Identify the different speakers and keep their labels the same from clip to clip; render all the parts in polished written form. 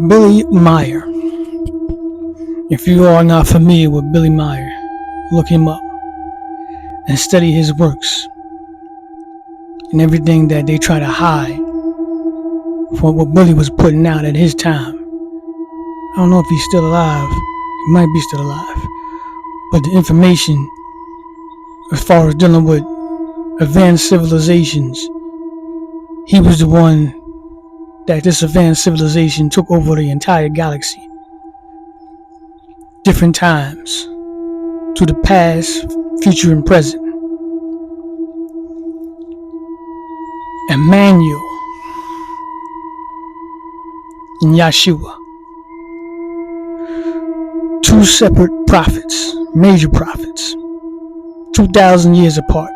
Speaker 1: Billy Meyer. If you are not familiar with Billy Meyer, look him up and study his works and everything that they try to hide for what Billy was putting out at his time. I don't know if he's still alive. He might be still alive. But the information as far as dealing with advanced civilizations, he was the one that this advanced civilization took over the entire galaxy. Different times, to the past, future, and present. Emmanuel and Yeshua. Two separate prophets, major prophets, 2,000 years apart.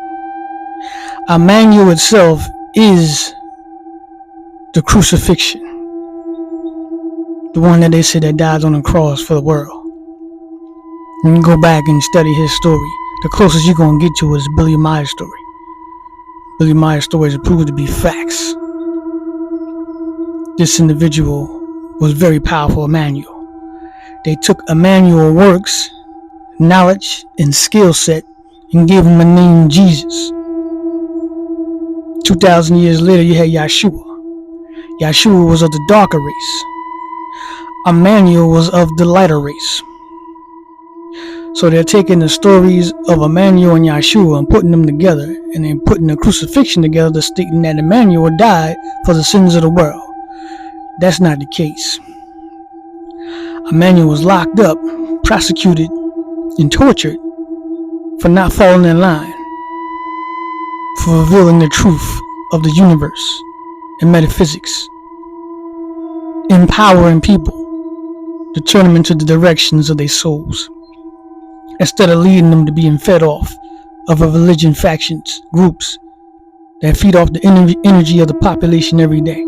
Speaker 1: Emmanuel itself is the crucifixion, the one that they said that died on the cross for the world. You can go back and study his story. The closest you're going to get to is Billy Meyer's story. Billy Meyer's story is proved to be facts. This individual was very powerful, Emmanuel. They took Emmanuel's works, knowledge, and skill set and gave him a name, Jesus. 2,000 years later, you had Yeshua. Yeshua was of the darker race. Emmanuel was of the lighter race. So they're taking the stories of Emmanuel and Yeshua and putting them together, and then putting the crucifixion together, stating that Emmanuel died for the sins of the world. That's not the case. Emmanuel was locked up, prosecuted, and tortured for not falling in line, for revealing the truth of the universe and metaphysics, empowering people to turn them into the directions of their souls, instead of leading them to being fed off of a religion, factions, groups that feed off the energy of the population every day.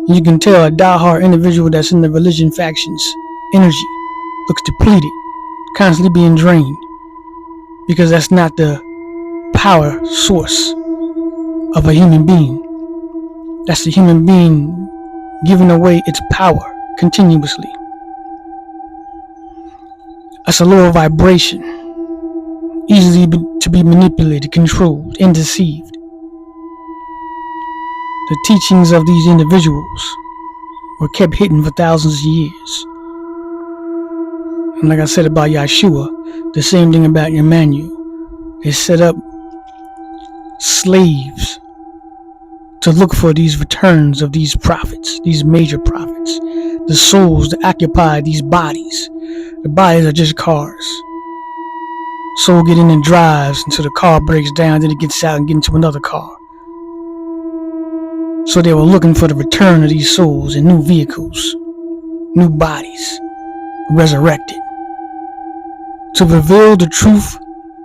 Speaker 1: You can tell a diehard individual that's in the religion factions energy looks depleted, constantly being drained, because that's not the power source of a human being. That's the human being giving away its power continuously. That's a lower vibration, easily to be manipulated, controlled, and deceived. The teachings of these individuals were kept hidden for thousands of years. And like I said about Yeshua, the same thing about Emmanuel. They set up slaves to look for these returns of these prophets, these major prophets, the souls that occupy these bodies. The bodies are just cars. Soul get in and drives until the car breaks down, then it gets out and gets into another car. So they were looking for the return of these souls in new vehicles, new bodies, resurrected, to reveal the truth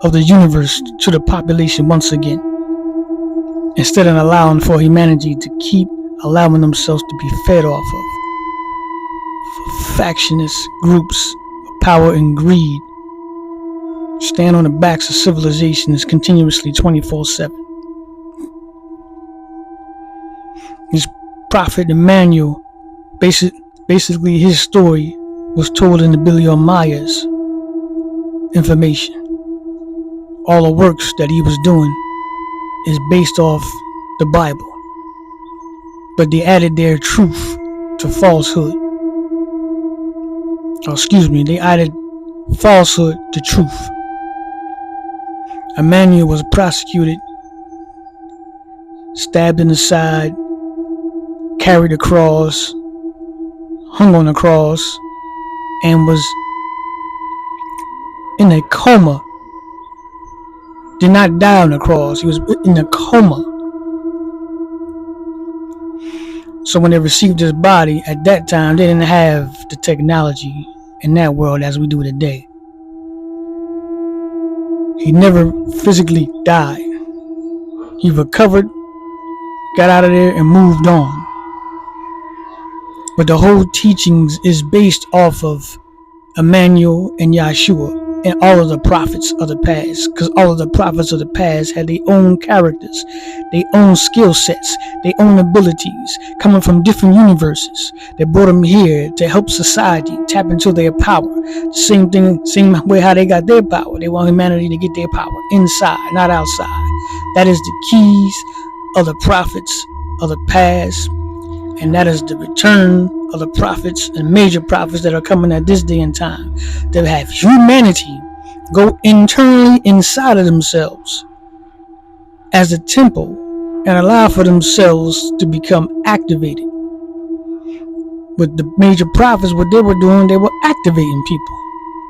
Speaker 1: of the universe to the population once again, instead of allowing for humanity to keep allowing themselves to be fed off of factionist groups of power and greed, stand on the backs of civilizations continuously 24/7. This prophet Emmanuel, basically his story was told in the Billy Meyer's information. All the works that he was doing is based off the Bible, but they added their truth to falsehood. They added falsehood to truth. Emmanuel was prosecuted, stabbed in the side, carried a cross, hung on a cross, and was in a coma. Did not die on the cross. He was in a coma. So when they received his body, at that time, they didn't have the technology in that world as we do today. He never physically died. He recovered, got out of there, and moved on. But the whole teachings is based off of Emmanuel and Yeshua and all of the prophets of the past, because all of the prophets of the past had their own characters, their own skill sets, their own abilities, coming from different universes. They brought them here to help society tap into their power. Same thing, same way how they got their power. They want humanity to get their power inside, not outside. That is the keys of the prophets of the past, and that is the return of the prophets and major prophets that are coming at this day and time, to have humanity go internally inside of themselves as a temple and allow for themselves to become activated. With the major prophets, what they were doing, they were activating people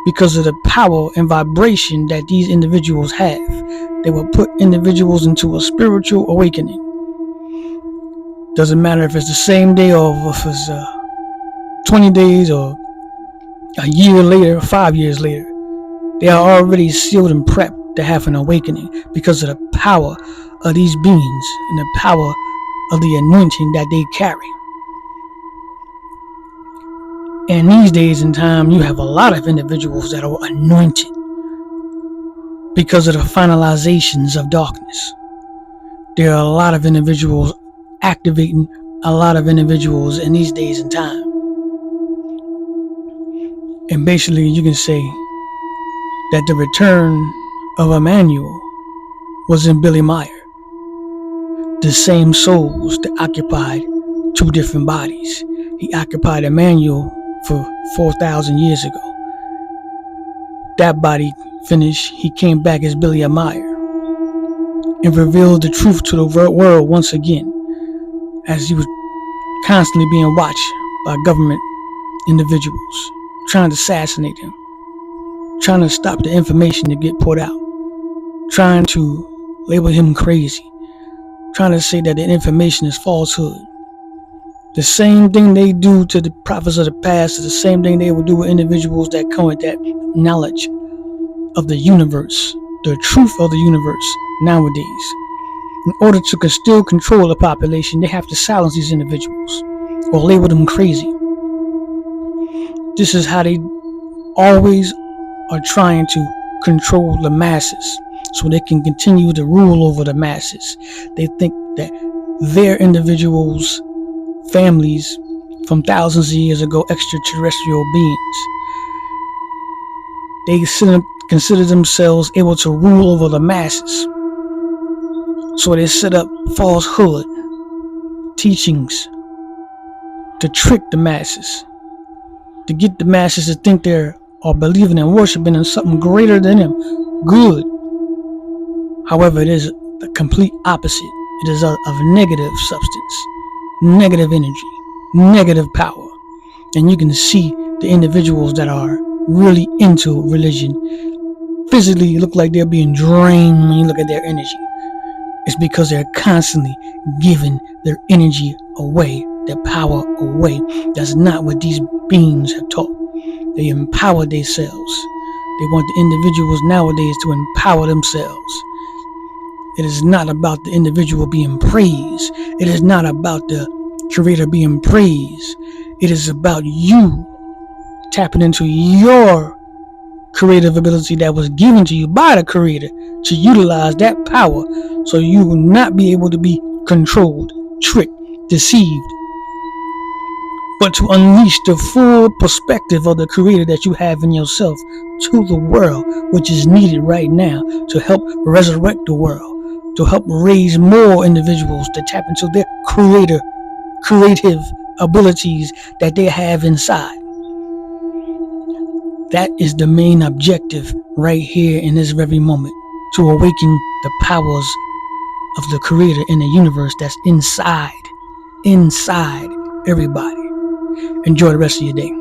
Speaker 1: because of the power and vibration that these individuals have. They will put individuals into a spiritual awakening. Doesn't matter if it's the same day or if it's 20 days or a year later, 5 years later. They are already sealed and prepped to have an awakening because of the power of these beings and the power of the anointing that they carry. And these days and time, you have a lot of individuals that are anointed because of the finalizations of darkness. There are a lot of individuals activating a lot of individuals in these days and time. And basically, you can say that the return of Emmanuel was in Billy Meyer. The same souls that occupied two different bodies. He occupied Emmanuel for 4,000 years ago. That body finished, he came back as Billy Meyer and revealed the truth to the world once again, as he was constantly being watched by government individuals trying to assassinate him, trying to stop the information to get put out, trying to label him crazy, trying to say that the information is falsehood. The same thing they do to the prophets of the past is the same thing they will do with individuals that come with that knowledge of the universe, the truth of the universe nowadays. In order to still control the population, they have to silence these individuals or label them crazy. This is how they always are trying to control the masses so they can continue to rule over the masses. They think that their individuals, families from thousands of years ago, extraterrestrial beings, they consider themselves able to rule over the masses. So they set up falsehood teachings to trick the masses, to get the masses to think they're or believing and worshiping in something greater than them, good. However, it is the complete opposite. It is of negative substance, negative energy, negative power. And you can see the individuals that are really into religion physically look like they're being drained when you look at their energy. It's because they're constantly giving their energy away, their power away. That's not what these beings have taught. They empower themselves. They want the individuals nowadays to empower themselves. It is not about the individual being praised. It is not about the creator being praised. It is about you tapping into your creative ability that was given to you by the creator to utilize that power so you will not be able to be controlled, tricked, deceived, but to unleash the full perspective of the creator that you have in yourself to the world, which is needed right now to help resurrect the world, to help raise more individuals to tap into their creative abilities that they have inside. That is the main objective right here in this very moment, to awaken the powers of the creator in the universe that's inside everybody. Enjoy the rest of your day.